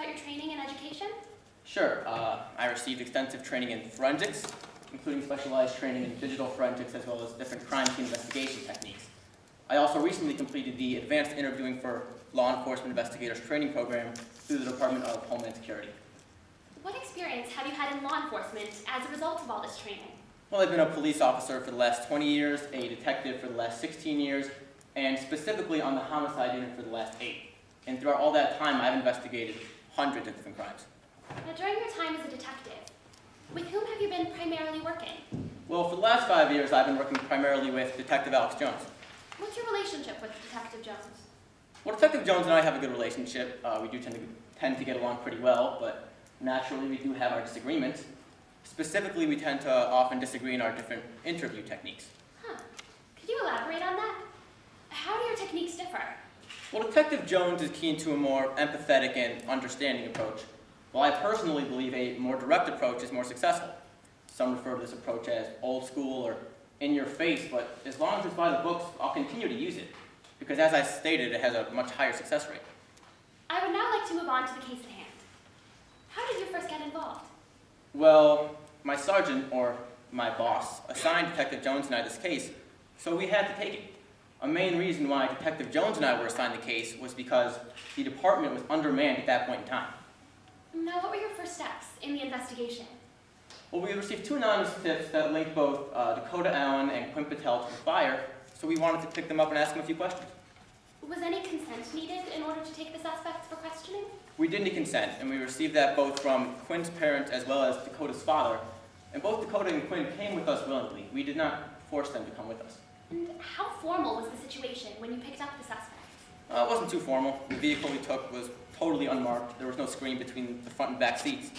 your training and education? Sure. I received extensive training in forensics, including specialized training in digital forensics as well as different crime scene investigation techniques. I also recently completed the Advanced Interviewing for Law Enforcement Investigators training program through the Department of Homeland Security. What experience have you had in law enforcement as a result of all this training? Well, I've been a police officer for the last 20 years, a detective for the last 16 years, and specifically on the homicide unit for the last 8. And throughout all that time, I've investigated hundreds of different crimes. Now, during your time as a detective, with whom have you been primarily working? Well, for the last 5 years, I've been working primarily with Detective Alex Jones. What's your relationship with Detective Jones? Well, Detective Jones and I have a good relationship. We do tend to get along pretty well, but naturally we do have our disagreements. Specifically, we tend to often disagree in our different interview techniques. Huh. Could you elaborate on that? How do your techniques differ? Well, Detective Jones is keen to a more empathetic and understanding approach, while I personally believe a more direct approach is more successful. Some refer to this approach as old school or in your face, but as long as it's by the books, I'll continue to use it, because as I stated, it has a much higher success rate. I would now like to move on to the case at hand. How did you first get involved? Well, my sergeant, or my boss, assigned Detective Jones and I this case, so we had to take it. A main reason why Detective Jones and I were assigned the case was because the department was undermanned at that point in time. Now, what were your first steps in the investigation? Well, we received 2 anonymous tips that linked both Dakota Allen and Quinn Patel to the fire, so we wanted to pick them up and ask them a few questions. Was any consent needed in order to take the suspects for questioning? We did need consent, and we received that both from Quinn's parents as well as Dakota's father, and both Dakota and Quinn came with us willingly. We did not force them to come with us. And how formal was the situation when you picked up the suspects? It wasn't too formal. The vehicle we took was totally unmarked. There was no screen between the front and back seats.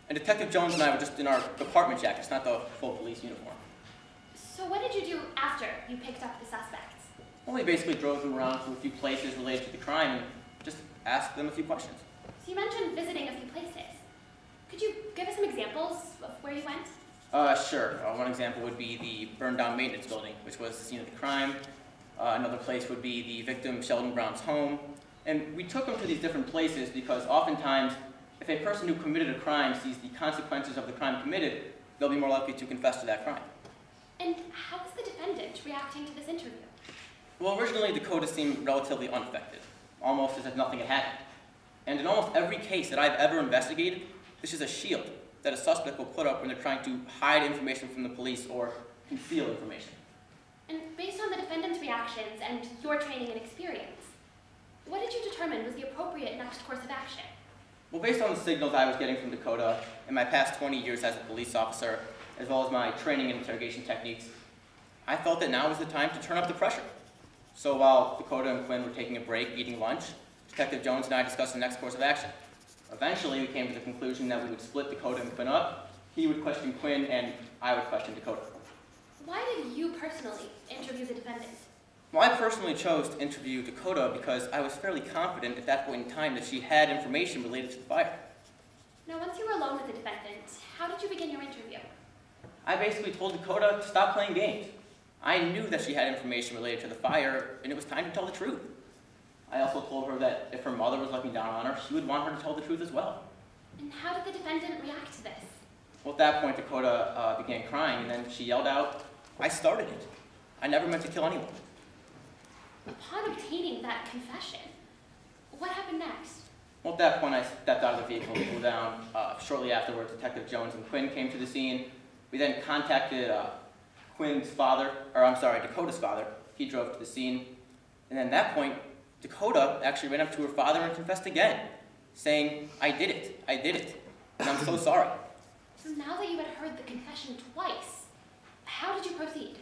And Detective Jones and I were just in our department jackets, not the full police uniform. So what did you do after you picked up the suspects? Well, we basically drove them around to a few places related to the crime and just asked them a few questions. So you mentioned visiting a few places. Could you give us some examples of where you went? Sure. One example would be the burned down maintenance building, which was the scene of the crime. Another place would be the victim Sheldon Brown's home. And we took them to these different places because oftentimes, if a person who committed a crime sees the consequences of the crime committed, they'll be more likely to confess to that crime. And how was the defendant reacting to this interview? Well, originally Dakota seemed relatively unaffected, almost as if nothing had happened. And in almost every case that I've ever investigated, this is a shield that a suspect will put up when they're trying to hide information from the police or conceal information. And based on the defendant's reactions and your training and experience, what did you determine was the appropriate next course of action? Well, based on the signals I was getting from Dakota in my past 20 years as a police officer, as well as my training and interrogation techniques, I felt that now was the time to turn up the pressure. So while Dakota and Quinn were taking a break, eating lunch, Detective Jones and I discussed the next course of action. Eventually, we came to the conclusion that we would split Dakota and Quinn up. He would question Quinn, and I would question Dakota. Why did you personally interview the defendant? Well, I personally chose to interview Dakota because I was fairly confident at that point in time that she had information related to the fire. Now, once you were alone with the defendant, how did you begin your interview? I basically told Dakota to stop playing games. I knew that she had information related to the fire, and it was time to tell the truth. I also told her that if her mother was looking down on her, she would want her to tell the truth as well. And how did the defendant react to this? Well, at that point, Dakota began crying, and then she yelled out, "I started it. I never meant to kill anyone." Upon obtaining that confession, what happened next? Well, at that point, I stepped out of the vehicle and flew down. Shortly afterwards, Detective Jones and Quinn came to the scene. We then contacted Dakota's father. He drove to the scene. And then at that point, Dakota actually ran up to her father and confessed again, saying, "I did it, and I'm so sorry." So now that you had heard the confession twice, how did you proceed?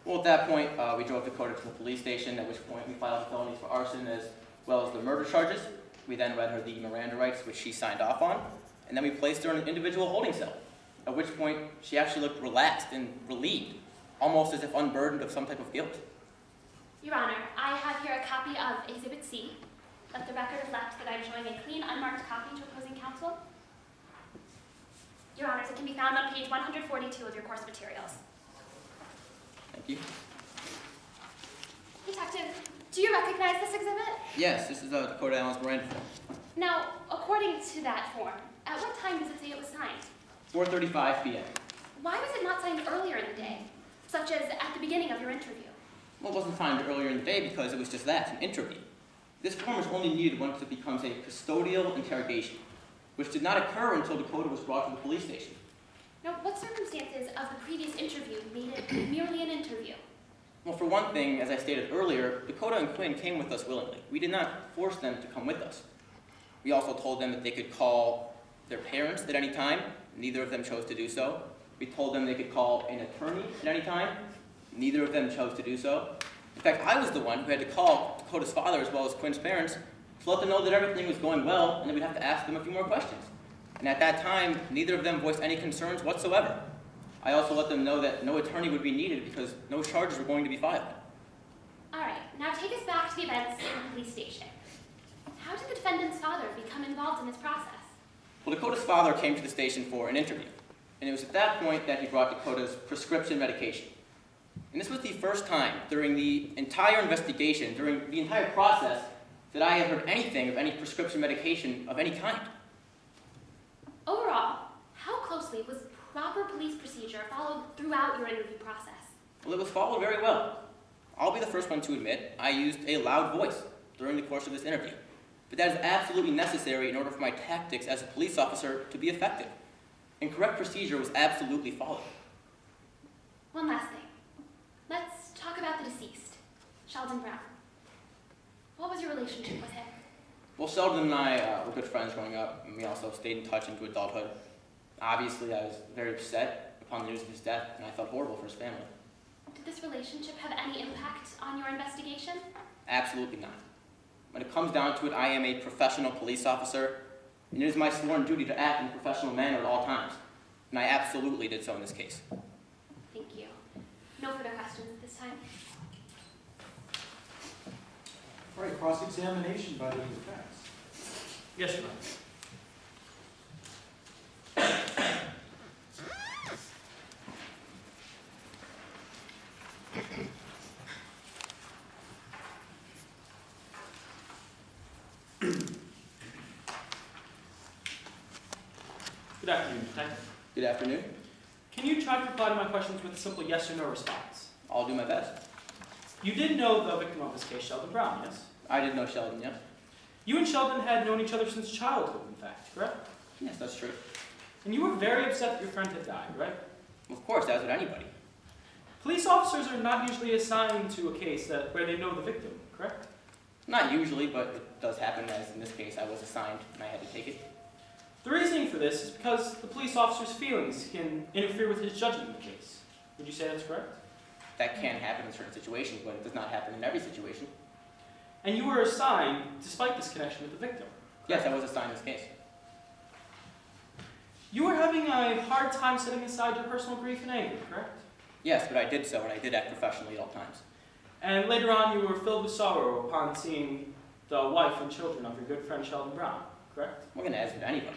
Well, at that point, we drove Dakota to the police station, at which point we filed felonies for arson as well as the murder charges. We then read her the Miranda rights, which she signed off on, and then we placed her in an individual holding cell, at which point she actually looked relaxed and relieved, almost as if unburdened of some type of guilt. Your Honor, I have here a copy of Exhibit C. Let the record reflect that I'm showing a clean, unmarked copy to opposing counsel. Your Honors, it can be found on page 142 of your course materials. Thank you. Detective, do you recognize this exhibit? Yes, this is Dakota Allen's Miranda form. Now, according to that form, at what time does it say it was signed? 4:35 p.m. Why was it not signed earlier in the day, such as at the beginning of your interview? Well, it wasn't signed earlier in the day because it was just that, an interview. This form is only needed once it becomes a custodial interrogation, which did not occur until Dakota was brought to the police station. Now, what circumstances of the previous interview made it merely an interview? Well, for one thing, as I stated earlier, Dakota and Quinn came with us willingly. We did not force them to come with us. We also told them that they could call their parents at any time. Neither of them chose to do so. We told them they could call an attorney at any time. Neither of them chose to do so. In fact, I was the one who had to call Dakota's father as well as Quinn's parents to let them know that everything was going well and that we'd have to ask them a few more questions. And at that time, neither of them voiced any concerns whatsoever. I also let them know that no attorney would be needed because no charges were going to be filed. All right, now take us back to the events in the police station. How did the defendant's father become involved in this process? Well, Dakota's father came to the station for an interview, and it was at that point that he brought Dakota's prescription medication. And this was the first time during the entire investigation, during the entire process, that I had heard anything of any prescription medication of any kind. Overall, how closely was proper police procedure followed throughout your interview process? Well, it was followed very well. I'll be the first one to admit I used a loud voice during the course of this interview. But that is absolutely necessary in order for my tactics as a police officer to be effective. And correct procedure was absolutely followed. One last thing. Let's talk about the deceased, Sheldon Brown. What was your relationship with him? Well, Sheldon and I were good friends growing up, and we also stayed in touch into adulthood. Obviously, I was very upset upon the news of his death, and I felt horrible for his family. Did this relationship have any impact on your investigation? Absolutely not. When it comes down to it, I am a professional police officer, and it is my sworn duty to act in a professional manner at all times. And I absolutely did so in this case. Thank you. No further questions at this time. All right, cross-examination by the defense. Yes, Your Honor. Good afternoon, Detective. Good afternoon. Can you try to reply to my questions with a simple yes or no response? I'll do my best. You did know the victim of this case, Sheldon Brown, yes? I did know Sheldon, yes? You and Sheldon had known each other since childhood, in fact, correct? Yes, that's true. And you were very upset that your friend had died, right? Of course, as would anybody. Police officers are not usually assigned to a case where they know the victim, correct? Not usually, but it does happen, as in this case I was assigned and I had to take it. The reasoning for this is because the police officer's feelings can interfere with his judgment in the case. Would you say that's correct? That can happen in certain situations, but it does not happen in every situation. And you were assigned despite this connection with the victim. Yes, I was assigned this case. You were having a hard time setting aside your personal grief and anger, correct? Yes, but I did so, and I did act professionally at all times. And later on, you were filled with sorrow upon seeing the wife and children of your good friend Sheldon Brown, correct? We're going to ask it to anybody.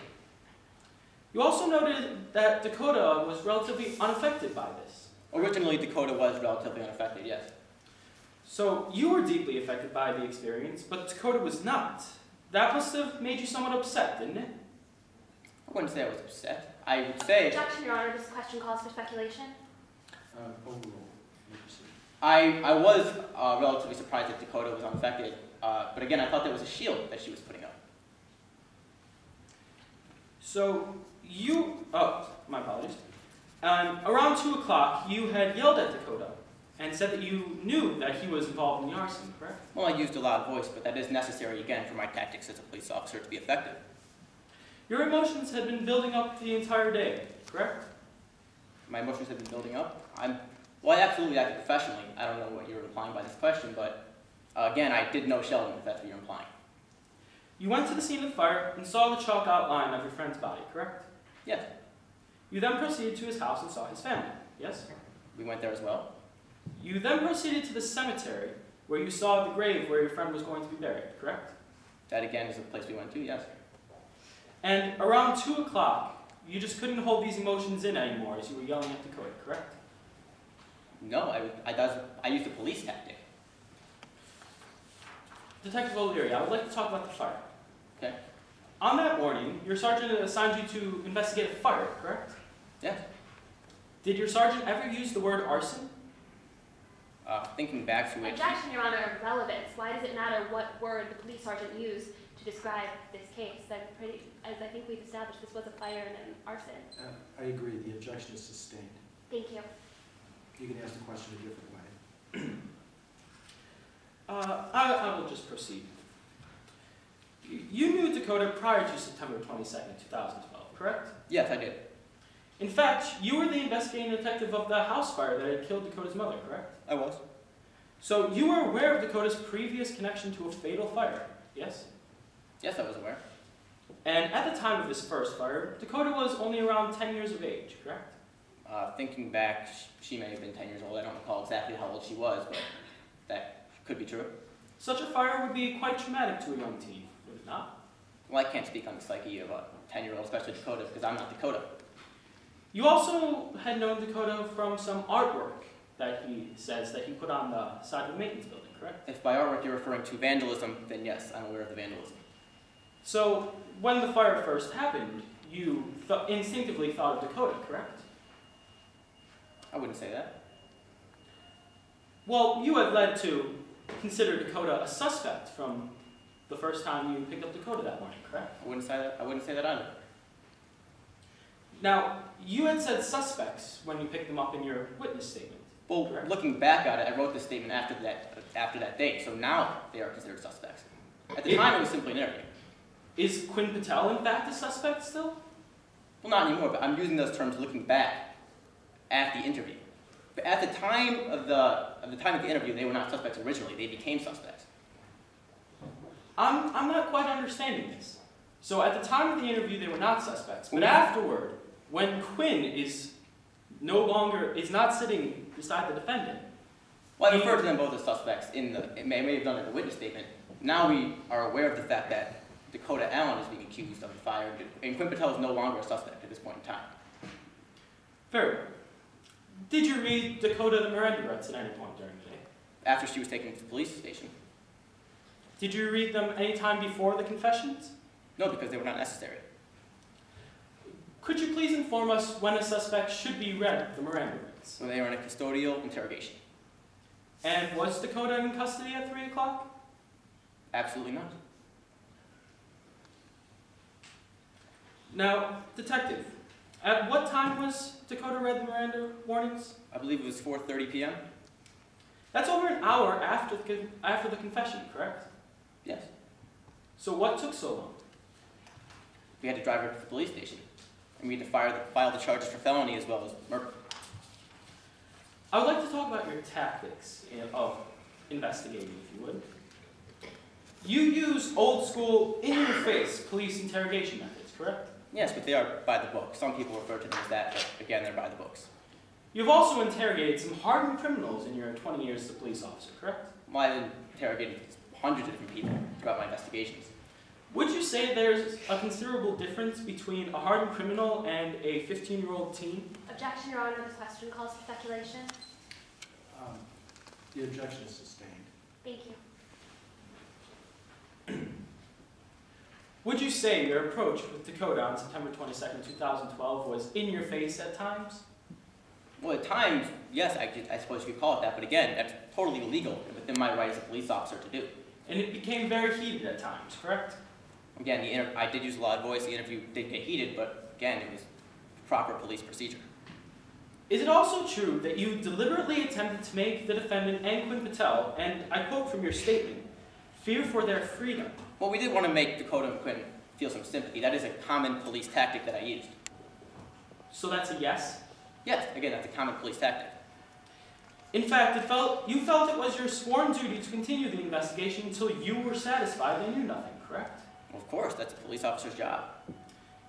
You also noted that Dakota was relatively unaffected by this. Originally, Dakota was relatively unaffected, yes. So you were deeply affected by the experience, but Dakota was not. That must have made you somewhat upset, didn't it? I wouldn't say I was upset. I would say... Objection, Your Honor. This question calls for speculation. Overruled. You proceed. I was relatively surprised that Dakota was unaffected, but again, I thought there was a shield that she was putting up. So you, my apologies. Around 2 o'clock, you had yelled at Dakota and said that you knew that he was involved in the arson, correct? Well, I used a loud voice, but that is necessary, again, for my tactics as a police officer to be effective. Your emotions had been building up the entire day, correct? My emotions have been building up. Well, I absolutely acted professionally. I don't know what you're implying by this question, but again, I did know Sheldon, if that's what you're implying. You went to the scene of the fire and saw the chalk outline of your friend's body, correct? Yes, You then proceeded to his house and saw his family, yes? we went there as well. You then proceeded to the cemetery where you saw the grave where your friend was going to be buried, correct? That again is the place we went to, yes. And around 2 o'clock, you just couldn't hold these emotions in anymore as you were yelling at Dakota, correct? No, I used a police tactic. Detective O'Leary, I would like to talk about the fire. Okay. On that morning, your sergeant assigned you to investigate a fire, correct? Yes. Did your sergeant ever use the word arson? Thinking back to it, Objection, Your Honor, relevance. Why does it matter what word the police sergeant used to describe this case? As I think we've established, this was a fire and an arson. I agree, the objection is sustained. Thank you. You can ask the question a different way. I will just proceed. You knew Dakota prior to September 22nd, 2012, correct? yes, I did. In fact, you were the investigating detective of the house fire that had killed Dakota's mother, correct? I was. So you were aware of Dakota's previous connection to a fatal fire, yes? Yes, I was aware. And at the time of this first fire, Dakota was only around 10 years of age, correct? Thinking back, she may have been 10 years old. I don't recall exactly how old she was, but that could be true. Such a fire would be quite traumatic to a young teen, would it not? Well, I can't speak on the psyche of a 10-year-old, especially Dakota, because I'm not Dakota. You also had known Dakota from some artwork that he says that he put on the side of the maintenance building, correct? If by artwork you're referring to vandalism, then yes, I'm aware of the vandalism. So, when the fire first happened, you instinctively thought of Dakota, correct? I wouldn't say that. Well, you had led to consider Dakota a suspect from the first time you picked up Dakota that morning, correct? I wouldn't say that either. Now, you had said suspects when you picked them up in your witness statement. Well, correct? looking back at it, I wrote this statement after that date, so now they are considered suspects. At the time, it was simply an interview. Is Quinn Patel, in fact, a suspect still? Well, not anymore, but I'm using those terms looking back at the interview. But at the time of the interview, they were not suspects originally. They became suspects. I'm not quite understanding this. So at the time of the interview, they were not suspects, but afterward, when Quinn is not sitting beside the defendant. Well, I referred to them both as suspects it may have done in the witness statement. Now we are aware of the fact that Dakota Allen is being accused of the fire, and Quinn Patel is no longer a suspect at this point in time. Very well. Did you read Dakota the Miranda rights at any point during the day? After she was taken to the police station. Did you read them any time before the confessions? No, because they were not necessary. Could you please inform us when a suspect should be read the Miranda rights? When they were in a custodial interrogation. And was Dakota in custody at 3 o'clock? Absolutely not. Now, detective, at what time was Dakota read the Miranda warnings? I believe it was 4:30 p.m. That's over an hour after the confession, correct? Yes. So what took so long? We had to drive her to the police station, and we had to file the charges for felony as well as murder. I would like to talk about your tactics of investigating, if you would. You use old school, in-your-face police interrogation methods, correct? Yes, but they are by the book. Some people refer to them as that, but again, they're by the books. You've also interrogated some hardened criminals in your 20 years as a police officer, correct? Well, I've interrogated hundreds of different people throughout my investigations. Would you say there's a considerable difference between a hardened criminal and a 15-year-old teen? Objection, Your Honor. This question calls for speculation. The objection is sustained. Thank you. Would you say your approach with Dakota on September 22nd, 2012 was in your face at times? Well, at times, yes, I suppose you could call it that, but again, that's totally illegal and within my right as a police officer to do. And it became very heated at times, correct? Again, I did use a loud voice. The interview did get heated, but again, it was proper police procedure. Is it also true that you deliberately attempted to make the defendant and Quinn Patel, and I quote from your statement, fear for their freedom? Well, we did want to make Dakota and Quinn feel some sympathy. That is a common police tactic that I used. So that's a yes? Yes, again, that's a common police tactic. In fact, you felt it was your sworn duty to continue the investigation until you were satisfied they knew nothing, correct? Well, of course, that's a police officer's job.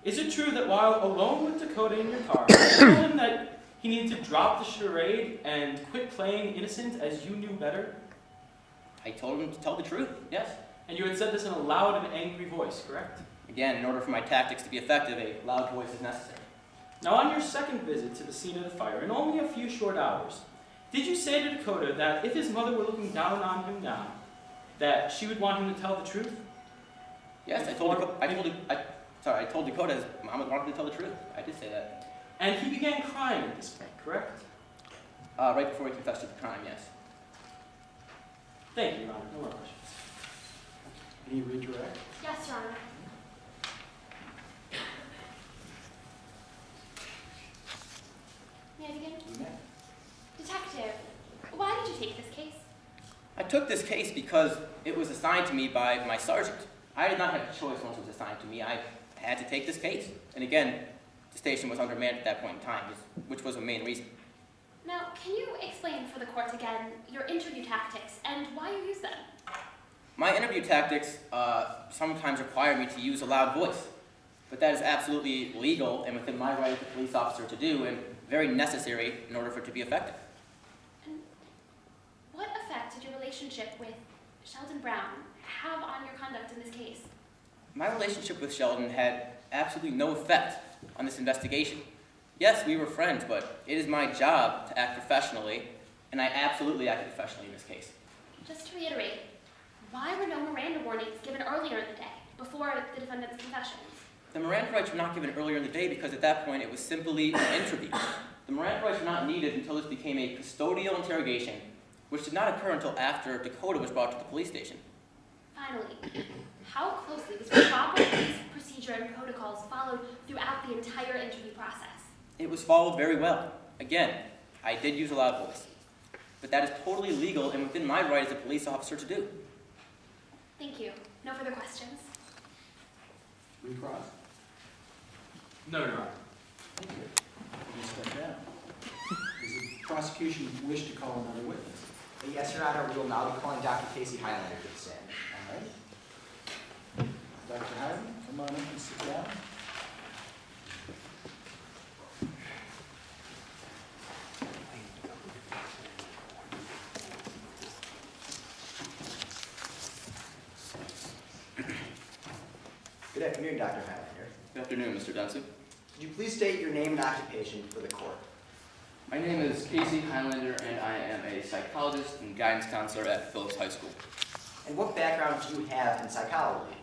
Is it true that while alone with Dakota in your car, you told him that he needed to drop the charade and quit playing innocent as you knew better? I told him to tell the truth, yes. And you had said this in a loud and angry voice, correct? Again, in order for my tactics to be effective, a loud voice is necessary. Now, on your second visit to the scene of the fire, in only a few short hours, did you say to Dakota that if his mother were looking down on him now, that she would want him to tell the truth? Yes, I told Dakota his mom wanted to tell the truth. I did say that. And he began crying at this point, correct? Right before he confessed to the crime, yes. Thank you, Your Honor. No more questions. Any redirect? Yes, Your Honor. May I begin? You may. Detective, why did you take this case? I took this case because it was assigned to me by my sergeant. I did not have a choice once it was assigned to me. I had to take this case. And again, the station was undermanned at that point in time, which was the main reason. Now, can you explain for the court again your interview tactics and why you use them? My interview tactics sometimes require me to use a loud voice, but that is absolutely legal and within my right as a police officer to do, and very necessary in order for it to be effective. And what effect did your relationship with Sheldon Brown have on your conduct in this case? My relationship with Sheldon had absolutely no effect on this investigation. Yes, we were friends, but it is my job to act professionally, and I absolutely acted professionally in this case. Just to reiterate, why were no Miranda warnings given earlier in the day, before the defendant's confessions? The Miranda rights were not given earlier in the day because at that point it was simply an interview. The Miranda rights were not needed until this became a custodial interrogation, which did not occur until after Dakota was brought to the police station. Finally, how closely was proper police procedure and protocols followed throughout the entire interview process? It was followed very well. Again, I did use a loud voice, but that is totally legal and within my right as a police officer to do. Thank you. No further questions. Recross? No, Your Honor. Thank you. You can step down. Does the prosecution wish to call another witness? Yes, Your Honor, we will now be calling Dr. Casey Highlander to the stand. All right. Dr. Hyman, come on up and sit down. Good afternoon, Dr. Highlander. Good afternoon, Mr. Dunson. Could you please state your name and occupation for the court? My name is Casey Highlander, and I am a psychologist and guidance counselor at Phillips High School. And what background do you have in psychology?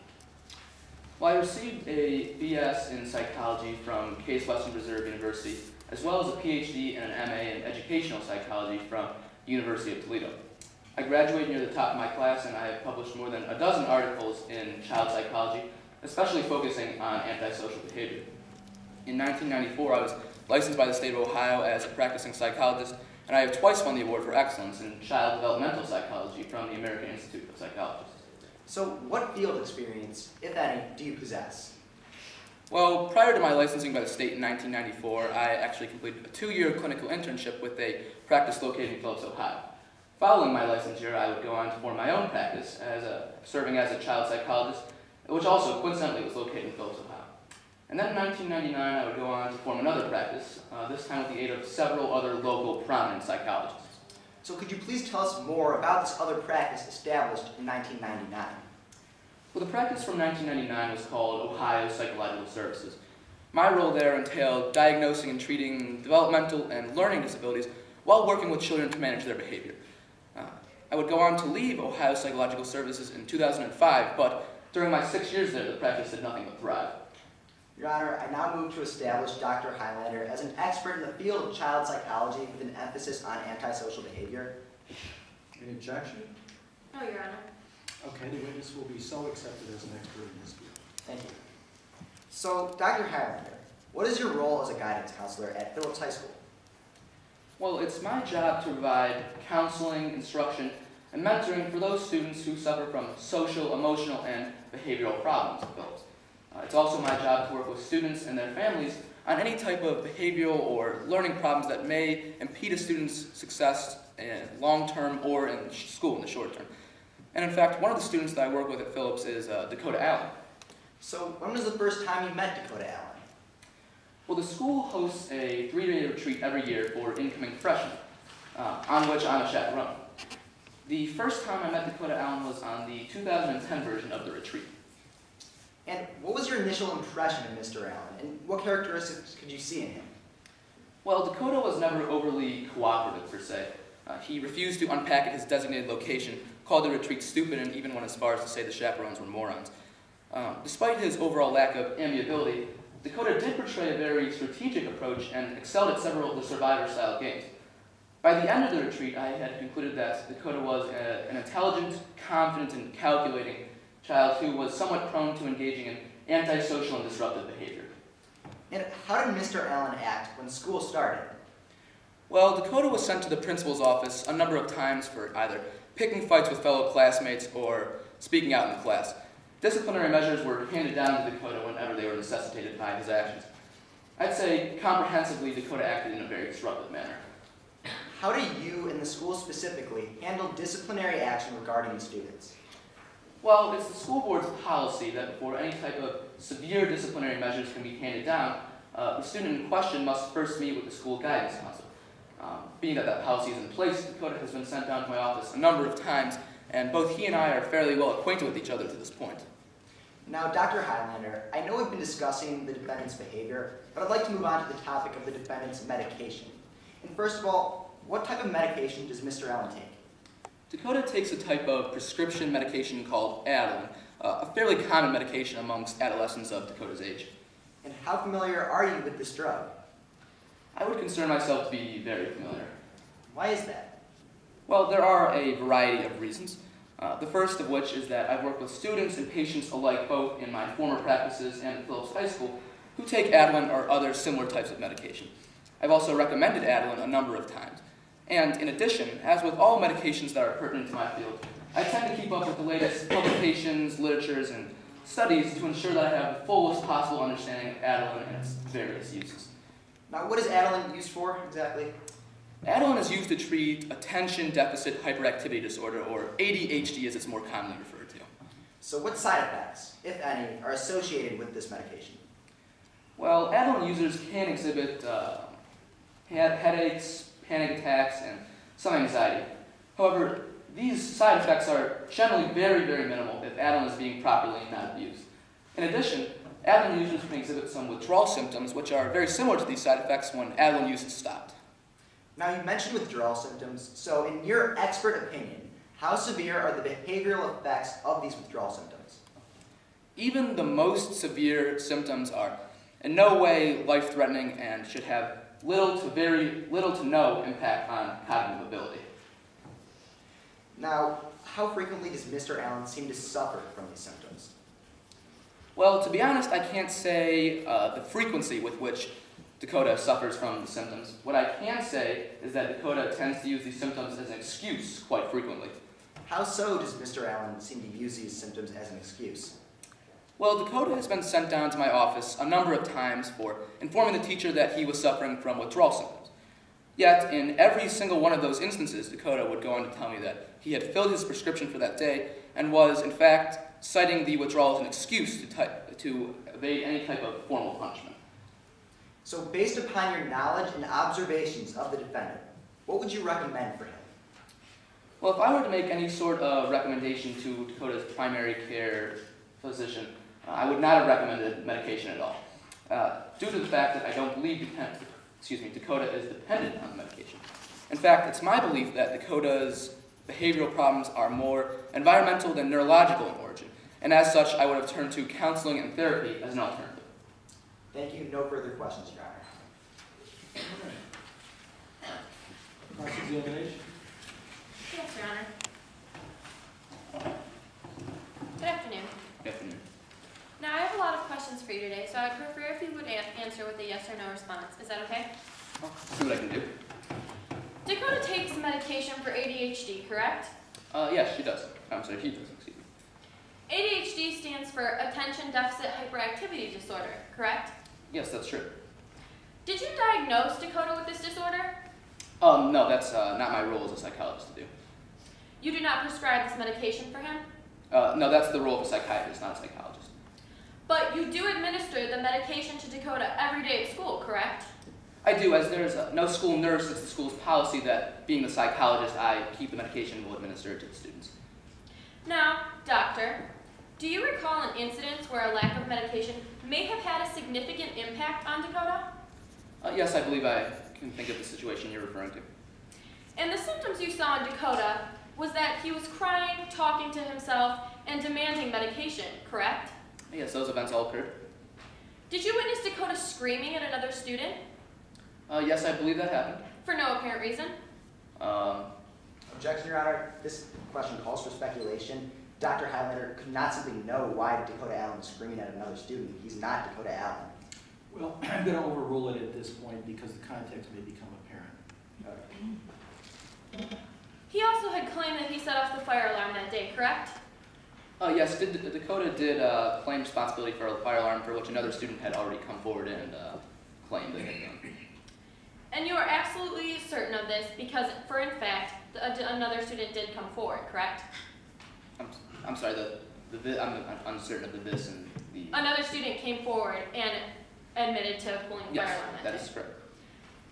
Well, I received a BS in psychology from Case Western Reserve University, as well as a PhD and an MA in educational psychology from the University of Toledo. I graduated near the top of my class, and I have published more than a dozen articles in child psychology, especially focusing on antisocial behavior. In 1994, I was licensed by the state of Ohio as a practicing psychologist, and I have twice won the award for excellence in child developmental psychology from the American Institute of Psychologists. So what field experience, if any, do you possess? Well, prior to my licensing by the state in 1994, I actually completed a 2-year clinical internship with a practice located in Phillips, Ohio. Following my licensure, I would go on to form my own practice, serving as a child psychologist, which also coincidentally was located in Phillips, Ohio. And then in 1999, I would go on to form another practice, this time with the aid of several other local prominent psychologists. So could you please tell us more about this other practice established in 1999? Well, the practice from 1999 was called Ohio Psychological Services. My role there entailed diagnosing and treating developmental and learning disabilities while working with children to manage their behavior. I would go on to leave Ohio Psychological Services in 2005, but during my 6 years there, the practice did nothing but thrive. Your Honor, I now move to establish Dr. Highlander as an expert in the field of child psychology with an emphasis on antisocial behavior. Any objection? No, Your Honor. Okay, the witness will be so accepted as an expert in this field. Thank you. So, Dr. Highlander, what is your role as a guidance counselor at Phillips High School? Well, it's my job to provide counseling, instruction, and mentoring for those students who suffer from social, emotional, and behavioral problems at Phillips. It's also my job to work with students and their families on any type of behavioral or learning problems that may impede a student's success in long-term or in school in the short term. And in fact, one of the students that I work with at Phillips is Dakota Allen. So, when was the first time you met Dakota Allen? Well, the school hosts a 3-day retreat every year for incoming freshmen, on which I'm a chaperone. The first time I met Dakota Allen was on the 2010 version of the retreat. And what was your initial impression of Mr. Allen, and what characteristics could you see in him? Well, Dakota was never overly cooperative, per se. He refused to unpack at his designated location, called the retreat stupid, and even went as far as to say the chaperones were morons. Despite his overall lack of amiability, Dakota did portray a very strategic approach and excelled at several of the survivor-style games. By the end of the retreat, I had concluded that Dakota was an intelligent, confident, and calculating child who was somewhat prone to engaging in antisocial and disruptive behavior. And how did Mr. Allen act when school started? Well, Dakota was sent to the principal's office a number of times for either picking fights with fellow classmates or speaking out in class. Disciplinary measures were handed down to Dakota whenever they were necessitated by his actions. I'd say comprehensively Dakota acted in a very disruptive manner. How do you and the school specifically handle disciplinary action regarding the students? Well, it's the school board's policy that before any type of severe disciplinary measures can be handed down, the student in question must first meet with the school guidance council. Being that that policy is in place, Dakota has been sent down to my office a number of times, and both he and I are fairly well acquainted with each other to this point. Now, Dr. Highlander, I know we've been discussing the defendant's behavior, but I'd like to move on to the topic of the defendant's medication. And first of all, what type of medication does Mr. Allen take? Dakota takes a type of prescription medication called Adderall, a fairly common medication amongst adolescents of Dakota's age. And how familiar are you with this drug? I would consider myself to be very familiar. Why is that? Well, there are a variety of reasons. The first of which is that I've worked with students and patients alike, both in my former practices and at Phillips High School, who take Adderall or other similar types of medication. I've also recommended Adderall a number of times. And in addition, as with all medications that are pertinent to my field, I tend to keep up with the latest publications, literatures, and studies to ensure that I have the fullest possible understanding of Adderall and its various uses. Now, what is Adderall used for exactly? Adderall is used to treat attention deficit hyperactivity disorder, or ADHD as it's more commonly referred to. So what side effects, if any, are associated with this medication? Well, Adderall users can exhibit headaches, panic attacks, and some anxiety. However, these side effects are generally very, very minimal if Adderall is being properly and not abused. In addition, Adderall users can exhibit some withdrawal symptoms which are very similar to these side effects when Adderall use is stopped. Now, you mentioned withdrawal symptoms, so in your expert opinion, how severe are the behavioral effects of these withdrawal symptoms? Even the most severe symptoms are in no way life-threatening and should have little to no impact on cognitive ability. Now, how frequently does Mr. Allen seem to suffer from these symptoms? Well, to be honest, I can't say the frequency with which Dakota suffers from the symptoms. What I can say is that Dakota tends to use these symptoms as an excuse quite frequently. How so does Mr. Allen seem to use these symptoms as an excuse? Well, Dakota has been sent down to my office a number of times for informing the teacher that he was suffering from withdrawal symptoms. Yet, in every single one of those instances, Dakota would go on to tell me that he had filled his prescription for that day and was, in fact, citing the withdrawal as an excuse to evade any type of formal punishment. So based upon your knowledge and observations of the defendant, what would you recommend for him? Well, if I were to make any sort of recommendation to Dakota's primary care physician, I would not have recommended medication at all, due to the fact that I don't believe Dakota is dependent on the medication. In fact, it's my belief that Dakota's behavioral problems are more environmental than neurological in origin, and as such, I would have turned to counseling and therapy as an alternative. Thank you. No further questions, Your Honor. Cross-examination? Yes, Your Honor. Good afternoon. Good afternoon. Now, I have a lot of questions for you today, so I'd prefer if you would answer with a yes or no response. Is that okay? I'll see what I can do. Dakota takes medication for ADHD, correct? Yes, she does. I'm sorry, he does, excuse me. ADHD stands for Attention Deficit Hyperactivity Disorder, correct? Yes, that's true. Did you diagnose Dakota with this disorder? No, that's not my role as a psychologist to do. You do not prescribe this medication for him? No, that's the role of a psychiatrist, not a psychologist. But you do administer the medication to Dakota every day at school, correct? I do, as there's no school nurse. It's the school's policy that, being the psychologist, I keep the medication and will administer it to the students. Now, doctor, do you recall an incident where a lack of medication may have had a significant impact on Dakota? Yes, I believe I can think of the situation you're referring to. And the symptoms you saw in Dakota was that he was crying, talking to himself, and demanding medication, correct? Yes, those events all occurred. Did you witness Dakota screaming at another student? Yes, I believe that happened. For no apparent reason? Objection, Your Honor. This question calls for speculation. Dr. Highlander could not simply know why Dakota Allen was screaming at another student. He's not Dakota Allen. Well, I'm going to overrule it at this point because the context may become apparent. He also had claimed that he set off the fire alarm that day, correct? Yes, Dakota did claim responsibility for a fire alarm for which another student had already come forward and claimed that he had done. And you are absolutely certain of this because, for in fact, another student did come forward, correct? I'm sorry, I'm uncertain of the this and the... Another student came forward and admitted to pulling the Yes, fire alarm that day. is correct.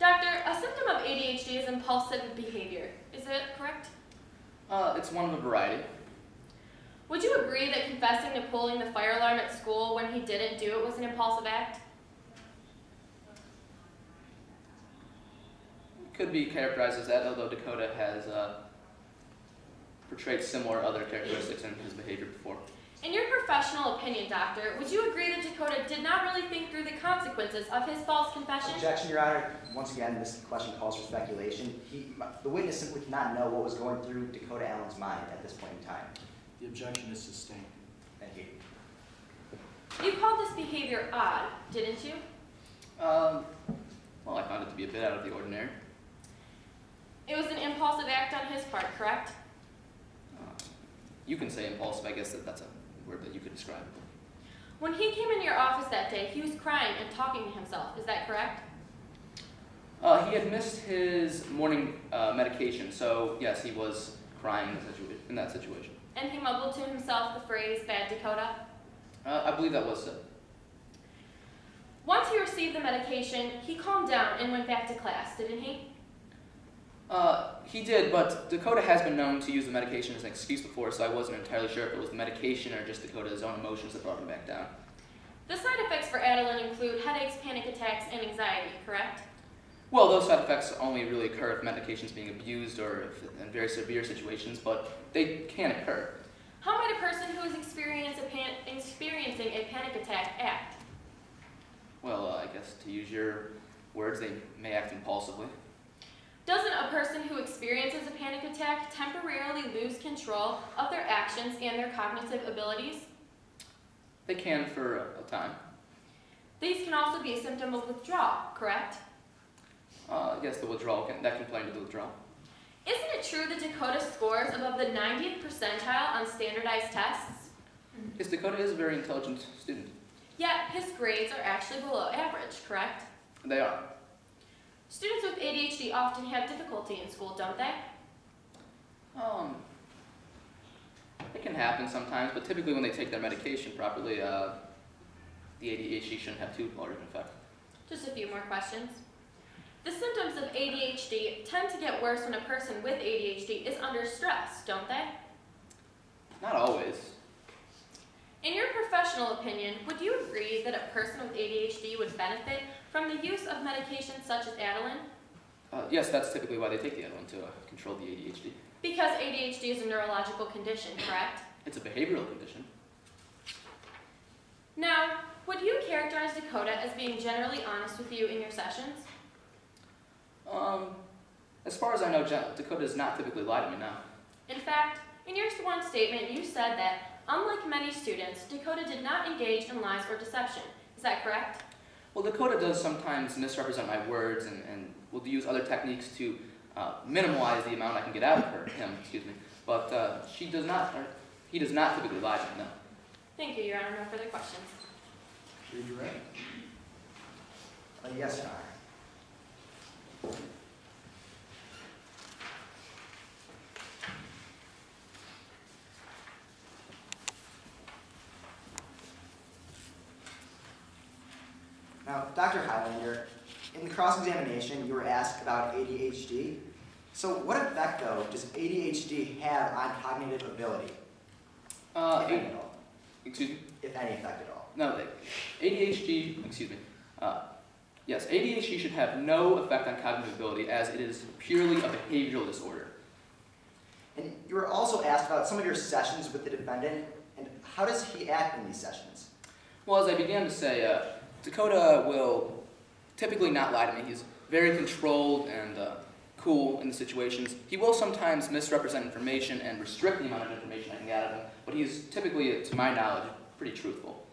Doctor, a symptom of ADHD is impulsive behavior. Is that correct? It's one of a variety. Would you agree that confessing to pulling the fire alarm at school when he didn't do it was an impulsive act? Could be characterized as that, although Dakota has portrayed similar other characteristics in his behavior before. In your professional opinion, Doctor, would you agree that Dakota did not really think through the consequences of his false confession? Objection, Your Honor. Once again, this question calls for speculation. The witness simply cannot know what was going through Dakota Allen's mind at this point in time. The objection is sustained. Thank you. You called this behavior odd, didn't you? Well, I found it to be a bit out of the ordinary. It was an impulsive act on his part, correct? You can say impulsive, I guess that's a word that you could describe. When he came into your office that day, he was crying and talking to himself. Is that correct? He had missed his morning medication, so yes, he was crying in that situation. And he mumbled to himself the phrase, "Bad Dakota"? I believe that was it. Once he received the medication, he calmed down and went back to class, didn't he? He did, but Dakota has been known to use the medication as an excuse before, so I wasn't entirely sure if it was the medication or just Dakota's own emotions that brought him back down. The side effects for Adeline include headaches, panic attacks, and anxiety, correct? Well, those side effects only really occur if medication is being abused or if in very severe situations, but they can occur. How might a person who is experiencing a panic attack act? Well, I guess to use your words, they may act impulsively. Doesn't a person who experiences a panic attack temporarily lose control of their actions and their cognitive abilities? They can for a time. These can also be a symptom of withdrawal, correct? Yes, the withdrawal that can play into the withdrawal. Isn't it true that Dakota scores above the 90th percentile on standardized tests? Yes, Dakota is a very intelligent student. Yet his grades are actually below average, correct? They are. Students with ADHD often have difficulty in school, don't they? It can happen sometimes, but typically when they take their medication properly, the ADHD shouldn't have too large an effect. Just a few more questions. The symptoms of ADHD tend to get worse when a person with ADHD is under stress, don't they? Not always. In your professional opinion, would you agree that a person with ADHD would benefit from the use of medications such as Adeline? Yes, that's typically why they take the Adeline to control the ADHD. Because ADHD is a neurological condition, correct? It's a behavioral condition. Now, would you characterize Dakota as being generally honest with you in your sessions? As far as I know, Dakota does not typically lie to me now. In fact, in your sworn statement, you said that, unlike many students, Dakota did not engage in lies or deception. Is that correct? Well, Dakota does sometimes misrepresent my words and will use other techniques to minimize the amount I can get out of him, but he does not typically lie to me, no. Thank you, Your Honor. No further questions. Read your right. Yes, Your Honor. Now, Dr. Highlander, in the cross-examination, you were asked about ADHD. So what effect, though, does ADHD have on cognitive ability? If any at all. Excuse me? If any effect at all. No, ADHD, excuse me. Yes, ADHD should have no effect on cognitive ability as it is purely a behavioral disorder. And you were also asked about some of your sessions with the defendant, and how does he act in these sessions? Well, as I began to say, Dakota will typically not lie to me. He's very controlled and cool in the situations. He will sometimes misrepresent information and restrict the amount of information I can get out of him, but he's typically, to my knowledge, pretty truthful.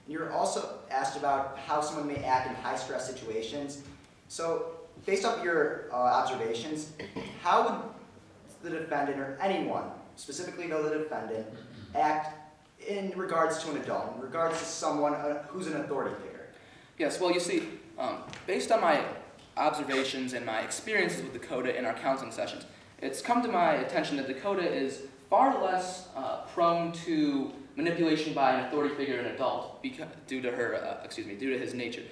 You were also asked about how someone may act in high-stress situations. So, based off your observations, how would the defendant or anyone, specifically the defendant, act in regards to an adult, in regards to someone who's an authority figure? Yes, well, you see, based on my observations and my experiences with Dakota in our counseling sessions, it's come to my attention that Dakota is far less prone to manipulation by an authority figure, an adult, due to his nature.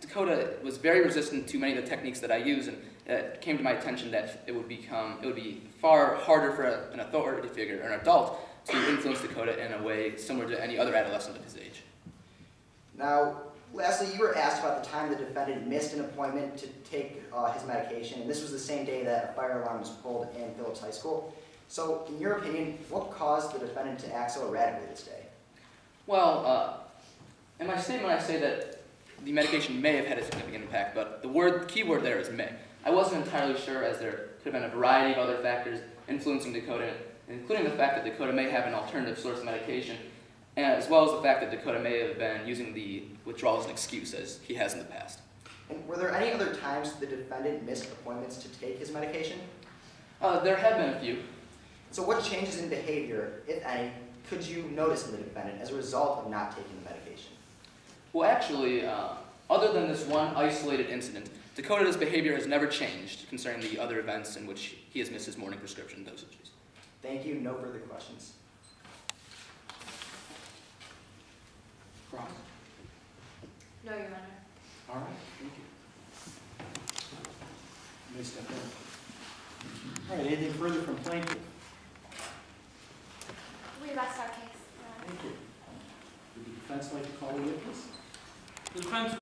Dakota was very resistant to many of the techniques that I use, and it came to my attention that it would be far harder for an authority figure or an adult to influence Dakota in a way similar to any other adolescent of his age. Now, lastly, you were asked about the time the defendant missed an appointment to take his medication, and this was the same day that a fire alarm was pulled in Phillips High School. So, in your opinion, what caused the defendant to act so erratically this day? Well, in my statement I say that the medication may have had a significant impact, but the key word there is may. I wasn't entirely sure, as there could have been a variety of other factors influencing Dakota, including the fact that Dakota may have an alternative source of medication, as well as the fact that Dakota may have been using the withdrawal as an excuse, as he has in the past. And were there any other times the defendant missed appointments to take his medication? There have been a few. So what changes in behavior, if any, could you notice in the defendant as a result of not taking the medication? Well, actually, other than this one isolated incident, Dakota's behavior has never changed concerning the other events in which he has missed his morning prescription dosages. Thank you. No further questions. Cross? No, Your Honor. All right, thank you. You may step in. All right, anything further from plaintiff? We rest our case, Your Honor. Thank you. Would the defense like to call a witness? The defense